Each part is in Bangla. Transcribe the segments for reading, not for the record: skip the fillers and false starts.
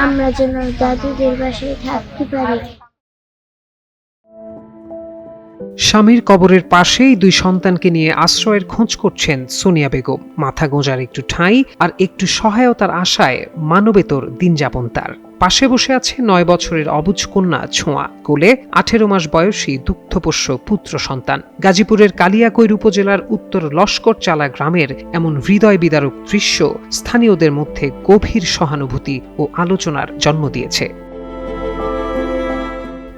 আমরা যেন দাদুদের বাসায় থাকতে পারি। স্বামীর কবরের পাশেই দুই সন্তানকে নিয়ে আশ্রয়ের খোঁজ করছেন সোনিয়া বেগম। মাথা গোঁজার একটু ঠাঁই আর একটু সহায়তার আশায় মানবেতর দিনযাপন তার। পাশে বসে আছে ৯ বছরের অবুঝ কন্যা ছোঁয়া, কোলে ১৮ মাস বয়সী দুগ্ধপোষ্য পুত্র সন্তান। গাজীপুরের কালিয়াকৈর উপজেলার উত্তর লস্করচালা গ্রামের এমন হৃদয় বিদারক দৃশ্য স্থানীয়দের মধ্যে গভীর সহানুভূতি ও আলোচনার জন্ম দিয়েছে।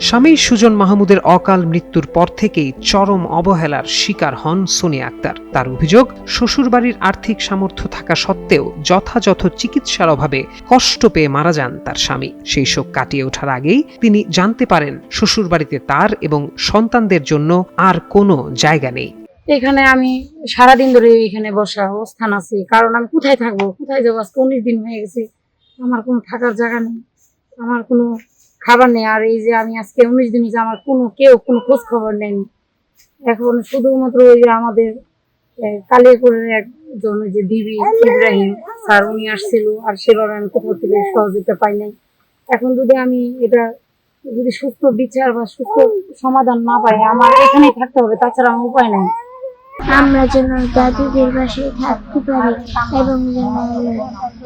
স্বামী সুজন মাহমুদের অকাল মৃত্যুর পর থেকেই চরম অবহেলার শিকার হন সোনিয়া আক্তার। তার অভিযোগ, শ্বশুরবাড়ির আর্থিক সামর্থ্য থাকা সত্ত্বেও যথাযথ চিকিৎসার অভাবে কষ্ট পেয়ে মারা যান তার স্বামী। সেই শোক কাটিয়ে ওঠার আগেই তিনি জানতে পারেন শ্বশুরবাড়িতে তার এবং সন্তানদের জন্য আর কোনো জায়গা নেই। এখানে আমি সারাদিন ধরে এখানে বসা অবস্থান আছি, কারণ আমি কোথায় থাকবো, কোথায় যাবো? আজকে 19 দিন হয়ে গেছে, আমার কোনো থাকার জায়গা নেই, আমার কোনো খাবার নেই। আর এই যে আমি আজকে 19 দিন যে আমার কেউ কোনো খোঁজ খবর নেয়নি। এখন শুধুমাত্র ওই যে আমাদের কালিয়াপুরের একজন যে দিবি ইব্রাহিম স্যার, উনি আসছিল, আর সেভাবে আমি কোথাও থেকে সহযোগিতা পাই নাই। এখন যদি আমি এটা সুস্থ বিচার বা সুস্থ সমাধান না পাই, আমার এখানেই থাকতে হবে, তাছাড়া আমার উপায় নাই। আমরা যেন দাদুদের বাসায় থাকতে পারি এবং যেন আমরা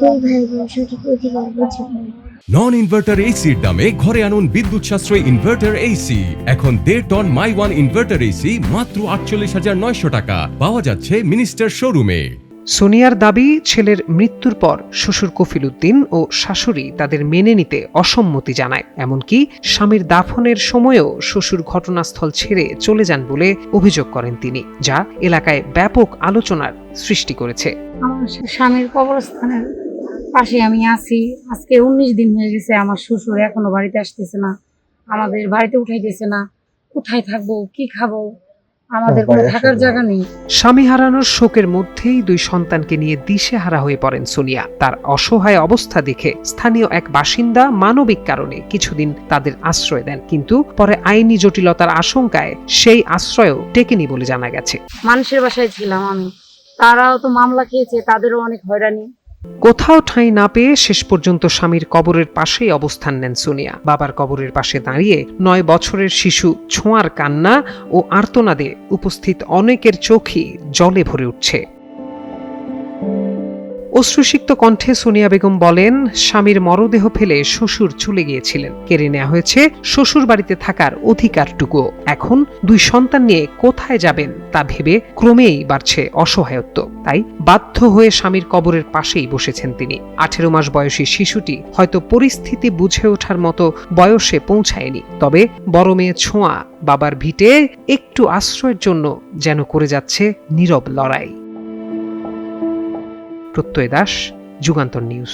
দুই ভাই বোন সঠিক অধিকার বুঝে পাই। নন ইনভার্টার এসির দামে ঘরে আনুন বিদ্যুৎ সাশ্রয়ী ইনভার্টার এসি। এখন 1.5 ton my one inverter AC মাত্র 48,900 টাকা পাওয়া যাচ্ছে মিনিস্টার শোরুমে। সোনিয়ার দাবি, ছেলের মৃত্যুর পর শ্বশুর কফিল উদ্দিন ও শাশুড়ি তাদের মেনে নিতে অসম্মতি জানায়। এমনকি স্বামীর দাফনের সময়ও শ্বশুর ঘটনাস্থল ছেড়ে চলে যান বলে অভিযোগ করেন তিনি, যা এলাকায় ব্যাপক আলোচনার সৃষ্টি করেছে। আমার স্বামীর কবরস্থানের পাশে আমি আছি, আজকে 19 দিন হয়ে গেছে। আমার শ্বশুর এখনো বাড়িতে আসতেছে না, আমাদের বাড়িতে উঠাইতেছে না। কোথায় থাকবো, কি খাবো? আমাদের কোনো থাকার জায়গা নেই। স্বামী হারানোর শোকের মধ্যেই দুই সন্তানকে নিয়ে দিশেহারা হয়ে পড়েন সোনিয়া। তার অসহায় অবস্থা দেখে স্থানীয় এক বাসিন্দা মানবিক কারণে কিছুদিন তাদের আশ্রয় দেন, কিন্তু পরে আইনি জটিলতার আশঙ্কায় সেই আশ্রয়ও টেকেনি বলে জানা গেছে। মানুষের বাসায় ছিলাম আমি, তারাও তো মামলা খেয়েছে, তাদেরও অনেক হয়রানি। কোথাও ঠাঁই না পেয়ে শেষ পর্যন্ত স্বামীর কবরের পাশেই অবস্থান নেন সোনিয়া। বাবার কবরের পাশে দাঁড়িয়ে 9 বছরের শিশু ছোঁয়ার কান্না ও আর্তনাদে উপস্থিত অনেকের চোখই জলে ভরে উঠছে। অশ্রুসিক্ত কণ্ঠে সোনিয়া বেগম বলেন, স্বামীর মরদেহ ফেলে শ্বশুর চলে গিয়েছিলেন, কেড়ে নেওয়া হয়েছে শ্বশুর বাড়িতে থাকার অধিকারটুকু। এখন দুই সন্তান নিয়ে কোথায় যাবেন তা ভেবে ক্রমেই বাড়ছে অসহায়ত্ব। তাই বাধ্য হয়ে স্বামীর কবরের পাশেই বসেছেন তিনি। 18 মাস বয়সী শিশুটি হয়তো পরিস্থিতি বুঝে ওঠার মতো বয়সে পৌঁছায়নি, তবে বড় মেয়ে ছোঁয়া বাবার ভিটে একটু আশ্রয়ের জন্য যেন করে যাচ্ছে নীরব লড়াই। প্রত্যয় দাস, যুগান্তর নিউজ।